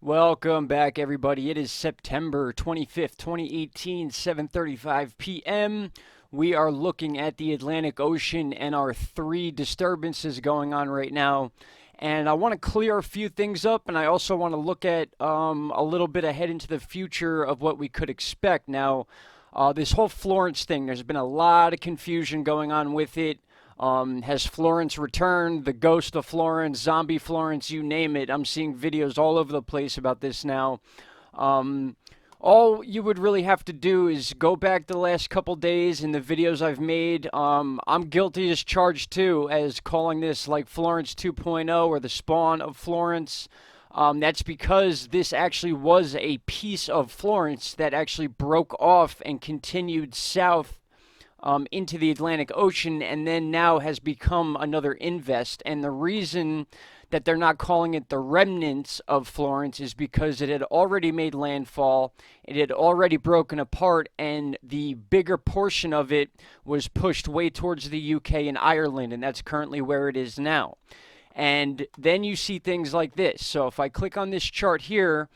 Welcome back, everybody. It is September 25th, 2018, 7:35 p.m. We are looking at the Atlantic Ocean and our three disturbances going on right now. And I want to clear a few things up, and I also want to look at a little bit ahead into the future of what we could expect. Now, this whole Florence thing, there's been a lot of confusion going on with it. Has Florence returned? The ghost of Florence, zombie Florence, you name it. I'm seeing videos all over the place about this now. Um, all you would really have to do is go back the last couple days in the videos I've made. I'm guilty as charged too, as calling this like Florence 2.0 or the spawn of Florence. That's because this actually was a piece of Florence that actually broke off and continued south into the Atlantic Ocean and then now has become another invest. And the reason that they're not calling it the remnants of Florence is because it had already made landfall, it had already broken apart, and the bigger portion of it was pushed way towards the UK and Ireland, and that's currently where it is now. And then you see things like this. So if I click on this chart here,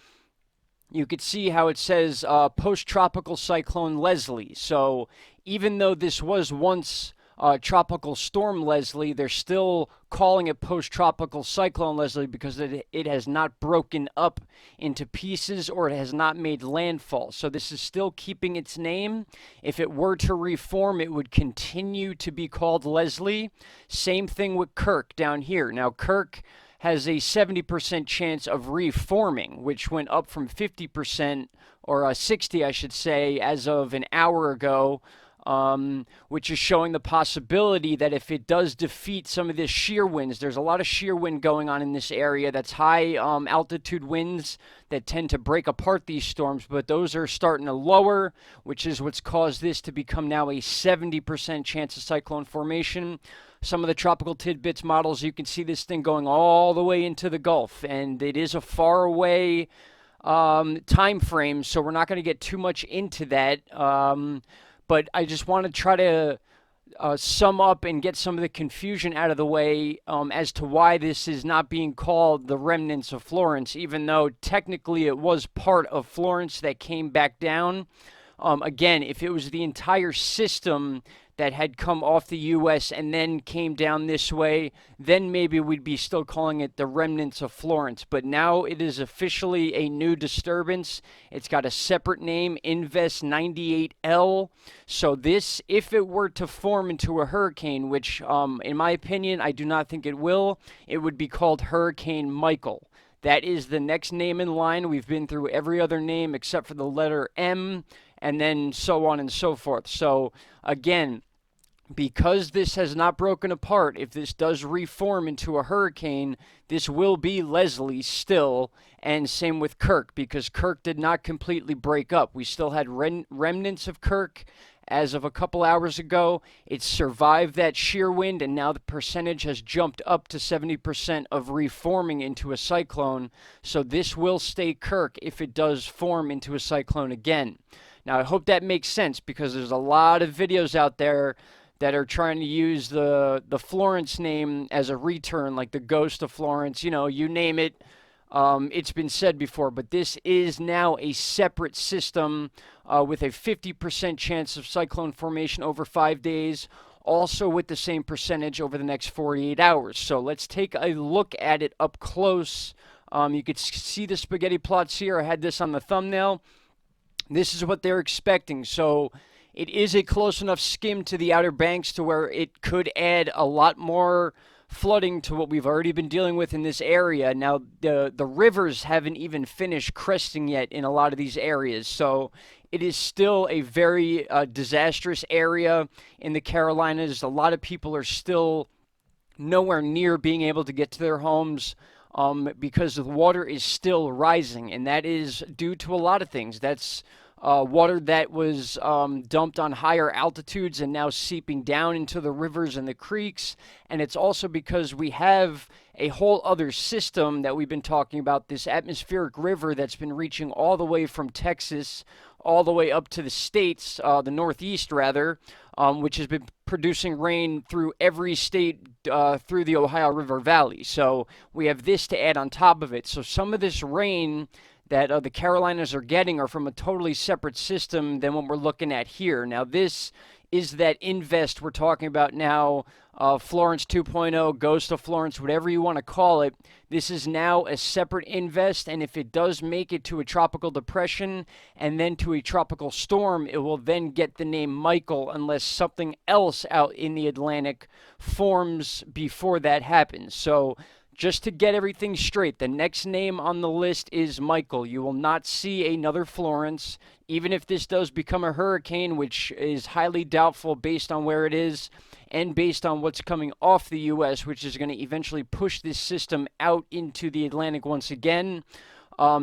you could see how it says post-tropical cyclone Leslie. So even though this was once tropical storm Leslie, they're still calling it post-tropical cyclone Leslie because it has not broken up into pieces or it has not made landfall. So this is still keeping its name. If it were to reform, it would continue to be called Leslie. Same thing with KIRK down here. Now KIRK has a 70% chance of reforming, which went up from 50%, or 60, I should say, as of an hour ago, which is showing the possibility that if it does defeat some of this shear winds, there's a lot of shear wind going on in this area. That's high altitude winds that tend to break apart these storms, but those are starting to lower, which is what's caused this to become now a 70% chance of cyclone formation. Some of the tropical tidbits models, you can see this thing going all the way into the Gulf, and it is a far away time frame, so we're not going to get too much into that. But I just want to try to sum up and get some of the confusion out of the way as to why this is not being called the remnants of Florence, even though technically it was part of Florence that came back down. Again, if it was the entire system that had come off the U.S. and then came down this way, then maybe we'd be still calling it the remnants of Florence. But now it is officially a new disturbance. It's got a separate name, Invest 98L. So this, if it were to form into a hurricane, which in my opinion, I do not think it will, it would be called Hurricane Michael. That is the next name in line. We've been through every other name except for the letter M, and then so on and so forth. So again, because this has not broken apart, if this does reform into a hurricane, this will be Leslie still, and same with KIRK, because KIRK did not completely break up. We still had remnants of KIRK as of a couple hours ago. It survived that shear wind, and now the percentage has jumped up to 70% of reforming into a cyclone. So this will stay KIRK if it does form into a cyclone again. Now, I hope that makes sense, because there's a lot of videos out there that are trying to use the Florence name as a return, like the ghost of Florence, you know, you name it. It's been said before, but this is now a separate system with a 50% chance of cyclone formation over 5 days, also with the same percentage over the next 48 hours. So let's take a look at it up close. You could see the spaghetti plots here. I had this on the thumbnail. This is what they're expecting. So it is a close enough skim to the Outer Banks to where it could add a lot more flooding to what we've already been dealing with in this area. Now, the rivers haven't even finished cresting yet in a lot of these areas, so it is still a very disastrous area in the Carolinas. A lot of people are still nowhere near being able to get to their homes because the water is still rising, and that is due to a lot of things. That's water that was dumped on higher altitudes and now seeping down into the rivers and the creeks. And it's also because we have a whole other system that we've been talking about, this atmospheric river that's been reaching all the way from Texas all the way up to the states, the Northeast rather, which has been producing rain through every state through the Ohio River Valley. So we have this to add on top of it. So some of this rain that the Carolinas are getting are from a totally separate system than what we're looking at here. Now this is that invest we're talking about now, Florence 2.0, Ghost of Florence, whatever you want to call it. This is now a separate invest, and if it does make it to a tropical depression and then to a tropical storm, it will then get the name Michael unless something else out in the Atlantic forms before that happens. So just to get everything straight, the next name on the list is Michael. You will not see another Florence, even if this does become a hurricane, which is highly doubtful based on where it is and based on what's coming off the U.S., which is going to eventually push this system out into the Atlantic once again.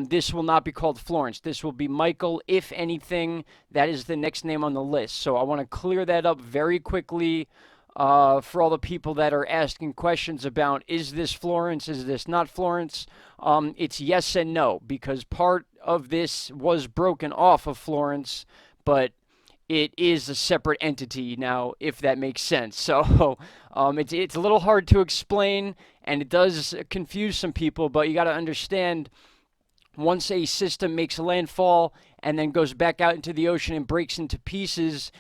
This will not be called Florence. This will be Michael. If anything, that is the next name on the list. So I want to clear that up very quickly. For all the people that are asking questions about, is this Florence, is this not Florence? It's yes and no, because part of this was broken off of Florence, but it is a separate entity now, if that makes sense. So it's a little hard to explain, and it does confuse some people, but you got to understand, once a system makes a landfall and then goes back out into the ocean and breaks into pieces,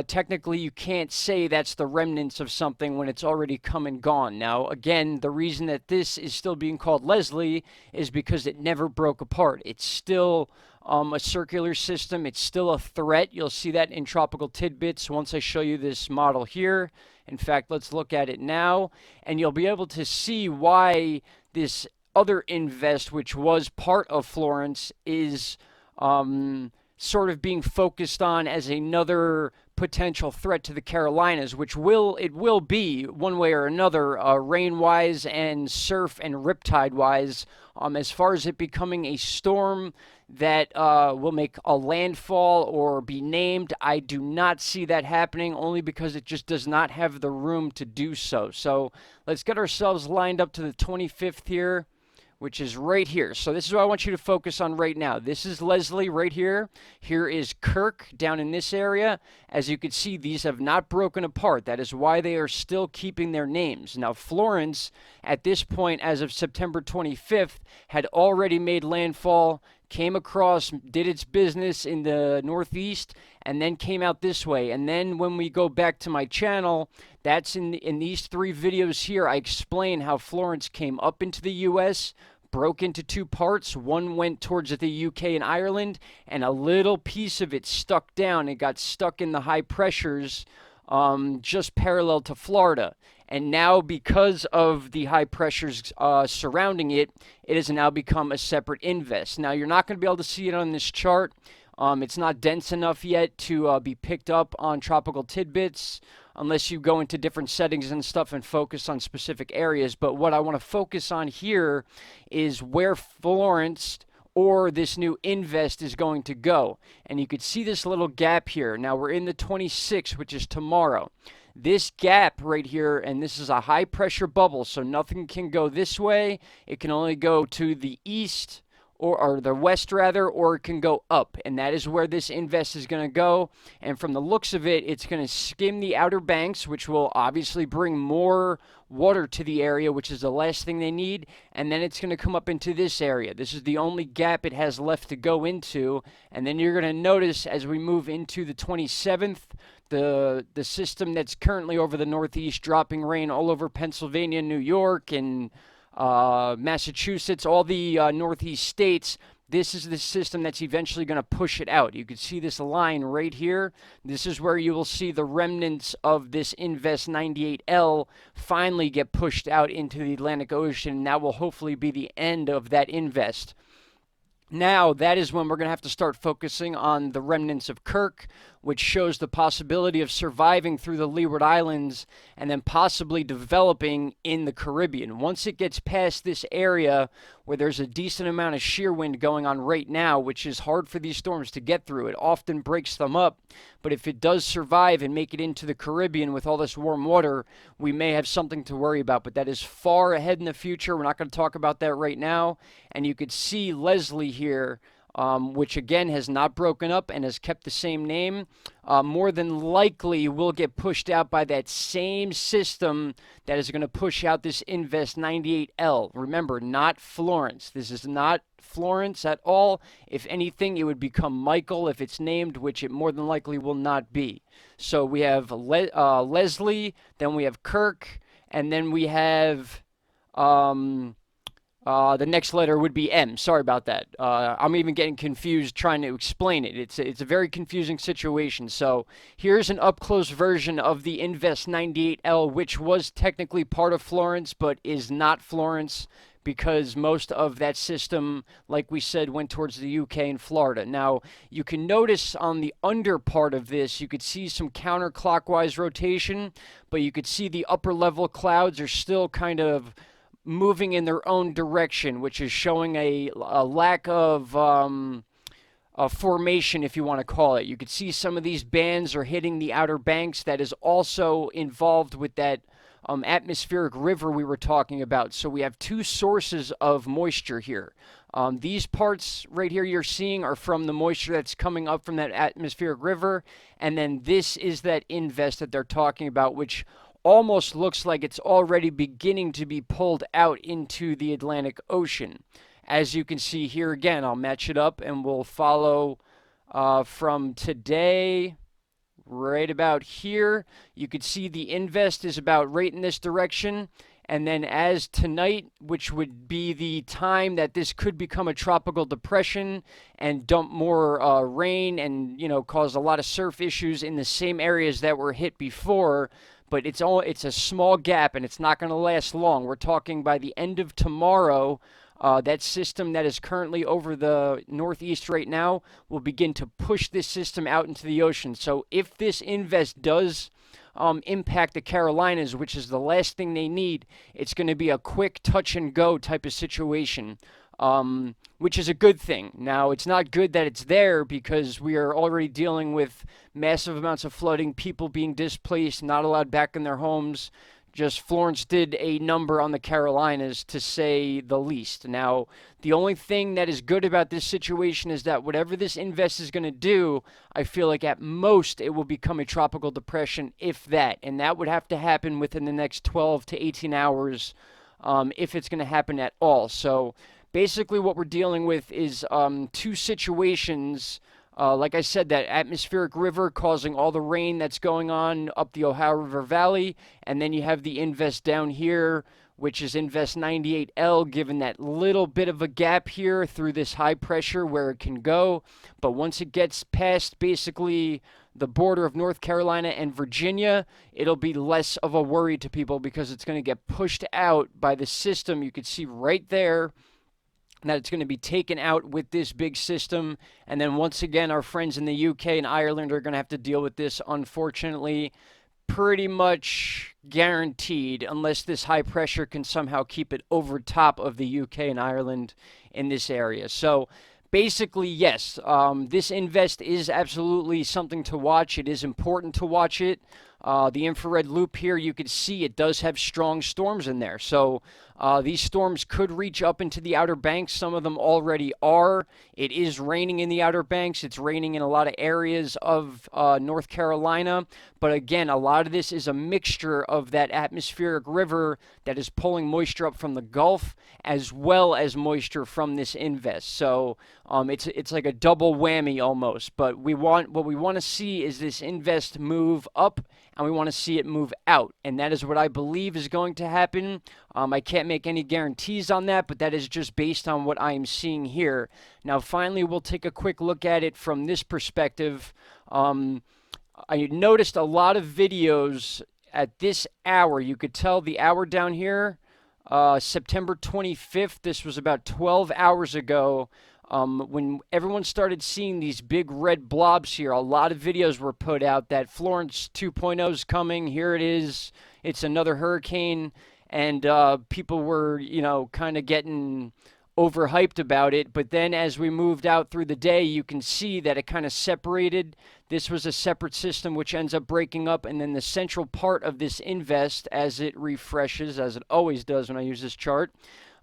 technically you can't say that's the remnants of something when it's already come and gone. Now, again, the reason that this is still being called Leslie is because it never broke apart. It's still a circular system. It's still a threat. You'll see that in Tropical Tidbits once I show you this model here. In fact, let's look at it now, and you'll be able to see why this other invest, which was part of Florence, is sort of being focused on as another potential threat to the Carolinas, which it will be one way or another, rain-wise and surf and riptide-wise. As far as it becoming a storm that will make a landfall or be named, I do not see that happening, only because it just does not have the room to do so. So let's get ourselves lined up to the 25th here, which is right here. So this is what I want you to focus on right now. This is Leslie right here. Here is KIRK down in this area. As you can see, these have not broken apart. That is why they are still keeping their names. Now, Florence, at this point, as of September 25th, had already made landfall, came across, did its business in the Northeast, and then came out this way. And then when we go back to my channel, that's in these three videos here, I explain how Florence came up into the U.S., broke into two parts. One went towards the UK and Ireland, and a little piece of it stuck down. It got stuck in the high pressures just parallel to Florida. And now, because of the high pressures surrounding it, it has now become a separate invest. Now, you're not going to be able to see it on this chart. It's not dense enough yet to be picked up on Tropical Tidbits unless you go into different settings and stuff and focus on specific areas. But what I want to focus on here is where Florence or this new invest is going to go. And you could see this little gap here. Now, we're in the 26th, which is tomorrow. This gap right here, and this is a high pressure bubble, so nothing can go this way. It can only go to the east, or the west rather, or it can go up, and that is where this invest is going to go. And from the looks of it, it's going to skim the outer banks, which will obviously bring more water to the area, which is the last thing they need, and then it's going to come up into this area. This is the only gap it has left to go into. And then you're going to notice as we move into the 27th, the system that's currently over the Northeast, dropping rain all over Pennsylvania, New York, and Massachusetts, all the Northeast states. This is the system that's eventually going to push it out. You can see this line right here. This is where you will see the remnants of this Invest 98L finally get pushed out into the Atlantic Ocean. And that will hopefully be the end of that invest. Now, that is when we're going to have to start focusing on the remnants of KIRK, which shows the possibility of surviving through the Leeward Islands and then possibly developing in the Caribbean. Once it gets past this area where there's a decent amount of shear wind going on right now, which is hard for these storms to get through, it often breaks them up. But if it does survive and make it into the Caribbean with all this warm water, we may have something to worry about. But that is far ahead in the future. We're not going to talk about that right now. And you could see Leslie here which again has not broken up and has kept the same name, more than likely will get pushed out by that same system that is going to push out this Invest 98L. Remember, not Florence. This is not Florence at all. If anything, it would become Michael if it's named, which it more than likely will not be. So we have Leslie, then we have Kirk, and then we have the next letter would be M. Sorry about that. I'm even getting confused trying to explain it. It's a very confusing situation. So here's an up-close version of the Invest 98L, which was technically part of Florence, but is not Florence because most of that system, like we said, went towards the UK and Florida. Now, you can notice on the under part of this, you could see some counterclockwise rotation, but you could see the upper level clouds are still kind of moving in their own direction, which is showing a lack of formation, if you want to call it. You could see some of these bands are hitting the Outer Banks. That is also involved with that atmospheric river we were talking about. So we have two sources of moisture here. These parts right here you're seeing are from the moisture that's coming up from that atmospheric river, and then this is that invest that they're talking about, which almost looks like it's already beginning to be pulled out into the Atlantic Ocean. As you can see here again, I'll match it up and we'll follow from today right about here. You could see the invest is about right in this direction. And then as tonight, which would be the time that this could become a tropical depression and dump more rain and, cause a lot of surf issues in the same areas that were hit before. But it's a small gap and it's not going to last long. We're talking by the end of tomorrow, that system that is currently over the northeast right now will begin to push this system out into the ocean. So if this invest does impact the Carolinas, which is the last thing they need, it's going to be a quick touch and go type of situation. Which is a good thing. Now, it's not good that it's there because we are already dealing with massive amounts of flooding, people being displaced, not allowed back in their homes. Just Florence did a number on the Carolinas, to say the least. Now, the only thing that is good about this situation is that whatever this invest is going to do, I feel like at most it will become a tropical depression, if that. And that would have to happen within the next 12 to 18 hours if it's going to happen at all. So basically, what we're dealing with is two situations. Like I said, that atmospheric river causing all the rain that's going on up the Ohio River Valley. And then you have the invest down here, which is Invest 98L, given that little bit of a gap here through this high pressure where it can go. But once it gets past basically the border of North Carolina and Virginia, it'll be less of a worry to people because it's going to get pushed out by the system. You can see right there that it's going to be taken out with this big system. And then once again, our friends in the UK and Ireland are going to have to deal with this, unfortunately, pretty much guaranteed, unless this high pressure can somehow keep it over top of the UK and Ireland in this area. So basically, yes, this invest is absolutely something to watch. It is important to watch it. The infrared loop here, you can see it does have strong storms in there. So these storms could reach up into the Outer Banks. Some of them already are. It is raining in the Outer Banks. It's raining in a lot of areas of North Carolina. But again, a lot of this is a mixture of that atmospheric river that is pulling moisture up from the Gulf, as well as moisture from this invest. So it's like a double whammy almost. But what we want to see is this invest move up, and we want to see it move out. And that is what I believe is going to happen. I can't make any guarantees on that, but that is just based on what I am seeing here. Now, finally, we'll take a quick look at it from this perspective. I noticed a lot of videos at this hour. You could tell the hour down here, September 25th, this was about 12 hours ago. When everyone started seeing these big red blobs here, a lot of videos were put out that Florence 2.0 is coming. Here it is. It's another hurricane. And people were, kind of getting overhyped about it. But then as we moved out through the day, you can see that it kind of separated. This was a separate system which ends up breaking up. And then the central part of this invest, as it refreshes, as it always does when I use this chart,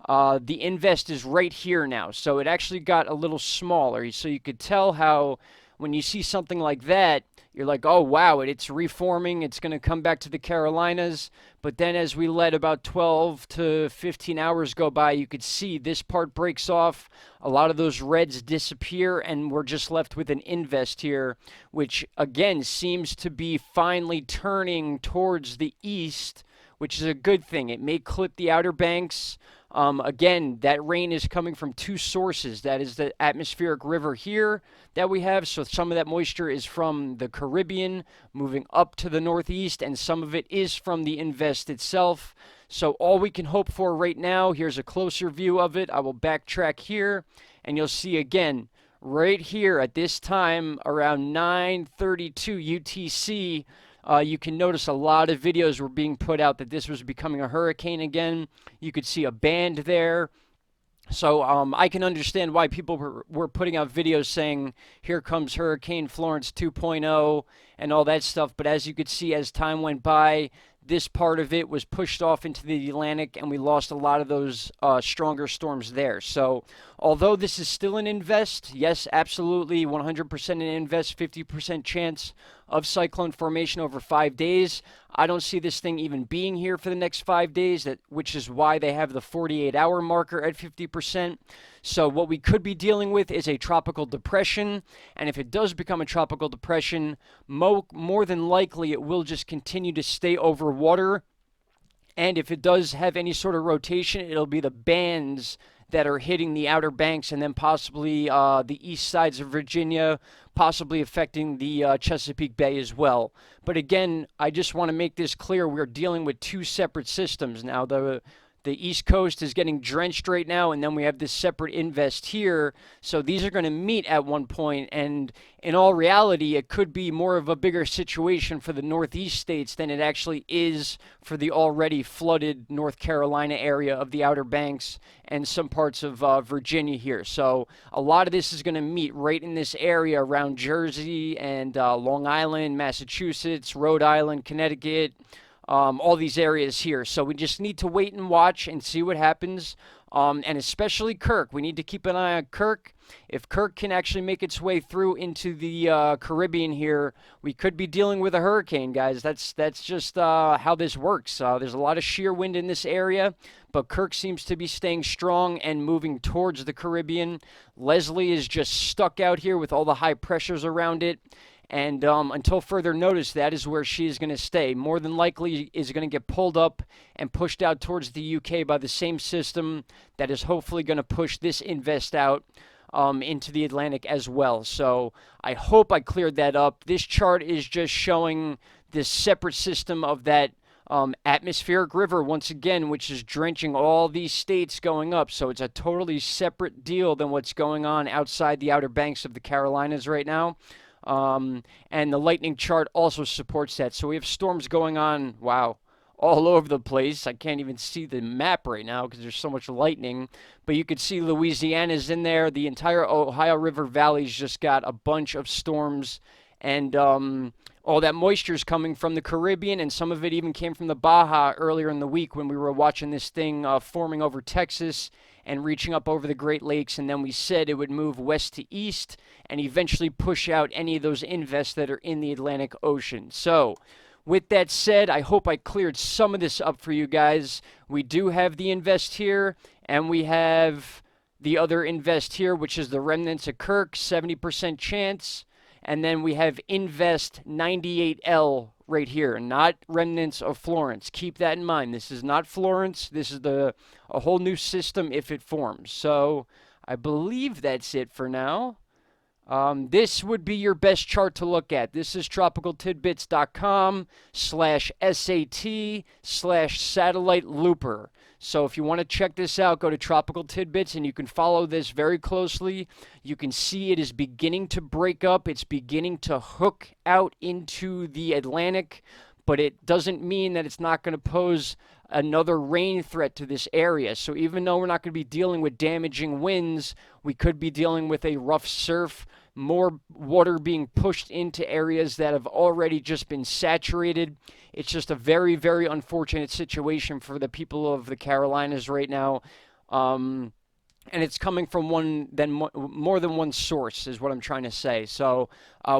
The invest is right here now, so it actually got a little smaller. So you could tell how when you see something like that, you're like, oh wow, it's reforming, it's going to come back to the Carolinas. But then as we let about 12 to 15 hours go by, you could see this part breaks off, a lot of those reds disappear, and we're just left with an invest here, which again seems to be finally turning towards the east, which is a good thing. It may clip the Outer Banks. Again, that rain is coming from two sources. That is the atmospheric river here that we have. So some of that moisture is from the Caribbean moving up to the northeast, and some of it is from the invest itself. So all we can hope for right now, here's a closer view of it. I will backtrack here, and you'll see again, right here at this time, around 9:32 UTC, you can notice a lot of videos were being put out that this was becoming a hurricane again. You could see a band there. So I can understand why people were putting out videos saying, here comes Hurricane Florence 2.0 and all that stuff. But as you could see, as time went by, this part of it was pushed off into the Atlantic, and we lost a lot of those stronger storms there. So although this is still an invest, yes, absolutely, 100% an invest, 50% chance of cyclone formation over 5 days. I don't see this thing even being here for the next 5 days, which is why they have the 48-hour marker at 50%. So what we could be dealing with is a tropical depression, and if it does become a tropical depression, more than likely it will just continue to stay over water, and if it does have any sort of rotation, it'll be the bands that are hitting the Outer Banks, and then possibly the east sides of Virginia, possibly affecting the Chesapeake Bay as well. But again, I just want to make this clear, we're dealing with two separate systems now. The East Coast is getting drenched right now, and then we have this separate invest here. So these are going to meet at one point, and in all reality, it could be more of a bigger situation for the Northeast states than it actually is for the already flooded North Carolina area of the Outer Banks and some parts of Virginia here. So a lot of this is going to meet right in this area around Jersey and Long Island, Massachusetts, Rhode Island, Connecticut, all these areas here. So we just need to wait and watch and see what happens. And especially KIRK. We need to keep an eye on KIRK. If KIRK can actually make its way through into the Caribbean here, we could be dealing with a hurricane, guys. That's just how this works. There's a lot of shear wind in this area, but KIRK seems to be staying strong and moving towards the Caribbean. Leslie is just stuck out here with all the high pressures around it. And until further notice, that is where she is going to stay. More than likely is going to get pulled up and pushed out towards the UK by the same system that is hopefully going to push this invest out into the Atlantic as well. So I hope I cleared that up. This chart is just showing this separate system of that atmospheric river once again, which is drenching all these states going up. So it's a totally separate deal than what's going on outside the Outer Banks of the Carolinas right now. And the lightning chart also supports that. So we have storms going on, wow, all over the place. I can't even see the map right now because there's so much lightning. But you can see Louisiana's in there. The entire Ohio River Valley's just got a bunch of storms. And all that moisture is coming from the Caribbean, and some of it even came from the Baja earlier in the week when we were watching this thing forming over Texas and reaching up over the Great Lakes, and then we said it would move west to east and eventually push out any of those invests that are in the Atlantic Ocean. So with that said, I hope I cleared some of this up for you guys. We do have the invest here, and we have the other invest here, which is the remnants of KIRK, 70% chance. And then we have invest 98L right here, not remnants of Florence. Keep that in mind. This is not Florence. This is a whole new system if it forms. So I believe that's it for now. This would be your best chart to look at. This is tropicaltidbits.com/SAT/satellite looper. So if you want to check this out, go to Tropical Tidbits, and you can follow this very closely. You can see it is beginning to break up. It's beginning to hook out into the Atlantic, but it doesn't mean that it's not going to pose another rain threat to this area. So even though we're not going to be dealing with damaging winds, we could be dealing with a rough surf, more water being pushed into areas that have already just been saturated. It's just a very, very unfortunate situation for the people of the Carolinas right now. And it's coming from more than one source is what I'm trying to say. So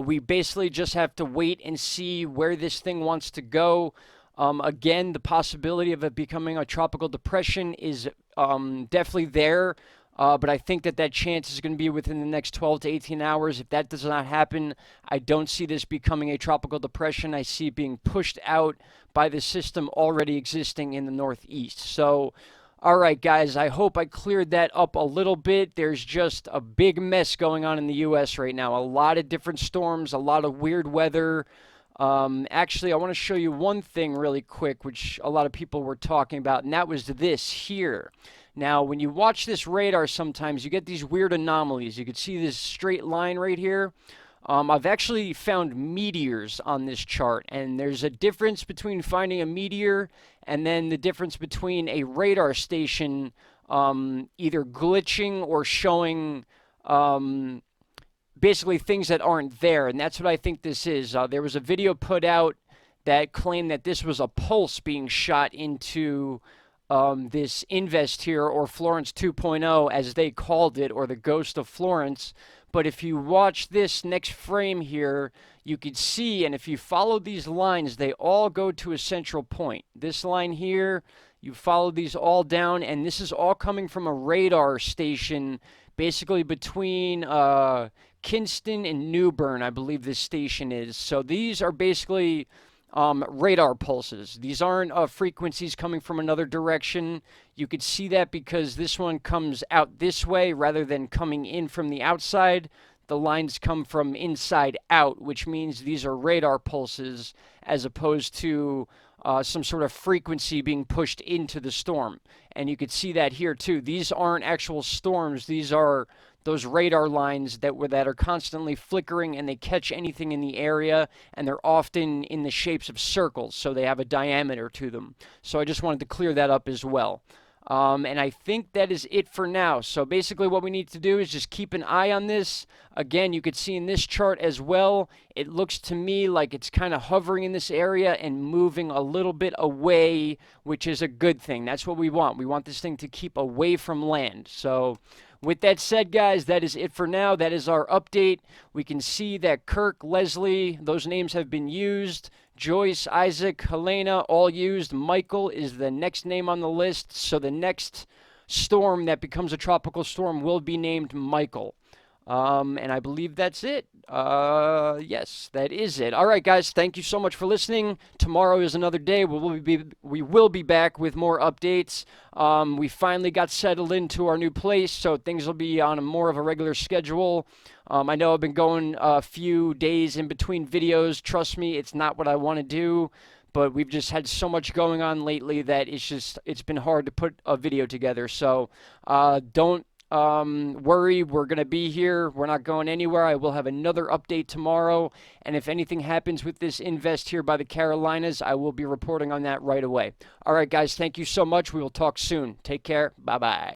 we basically just have to wait and see where this thing wants to go. Again, the possibility of it becoming a tropical depression is definitely there. But I think that chance is going to be within the next 12 to 18 hours. If that does not happen, I don't see this becoming a tropical depression. I see it being pushed out by the system already existing in the northeast. So, all right, guys, I hope I cleared that up a little bit. There's just a big mess going on in the U.S. right now. A lot of different storms, a lot of weird weather. Actually, I want to show you one thing really quick, which a lot of people were talking about, and that was this here. Now, when you watch this radar, sometimes you get these weird anomalies. You can see this straight line right here. I've actually found meteors on this chart, and there's a difference between finding a meteor and then the difference between a radar station either glitching or showing basically things that aren't there, and that's what I think this is. There was a video put out that claimed that this was a pulse being shot into this invest here, or Florence 2.0 as they called it, or the ghost of Florence. But if you watch this next frame here, you could see, and if you follow these lines, they all go to a central point. This line here, you follow these all down, and this is all coming from a radar station basically between Kinston and New Bern, I believe this station is. So these are basically radar pulses. These aren't frequencies coming from another direction. You could see that because this one comes out this way rather than coming in from the outside. The lines come from inside out, which means these are radar pulses as opposed to some sort of frequency being pushed into the storm. And you could see that here too. These aren't actual storms. These are those radar lines that are constantly flickering, and they catch anything in the area, and they're often in the shapes of circles, so they have a diameter to them. So I just wanted to clear that up as well. And I think that is it for now. So basically what we need to do is just keep an eye on this. Again, you could see in this chart as well, it looks to me like it's kind of hovering in this area and moving a little bit away, which is a good thing. That's what we want. We want this thing to keep away from land. So with that said, guys, that is it for now. That is our update. We can see that KIRK, Leslie, those names have been used. Joyce, Isaac, Helena, all used. Michael is the next name on the list. So the next storm that becomes a tropical storm will be named Michael. And I believe that's it. Yes, that is it. All right, guys, thank you so much for listening. Tomorrow is another day. We will be back with more updates. We finally got settled into our new place, so things will be on more of a regular schedule. I know I've been going a few days in between videos. Trust me, it's not what I want to do, but we've just had so much going on lately that it's been hard to put a video together. So don't worry, we're going to be here. We're not going anywhere. I will have another update tomorrow, and if anything happens with this invest here by the Carolinas, I will be reporting on that right away. All right, guys, thank you so much. We will talk soon. Take care. Bye-bye.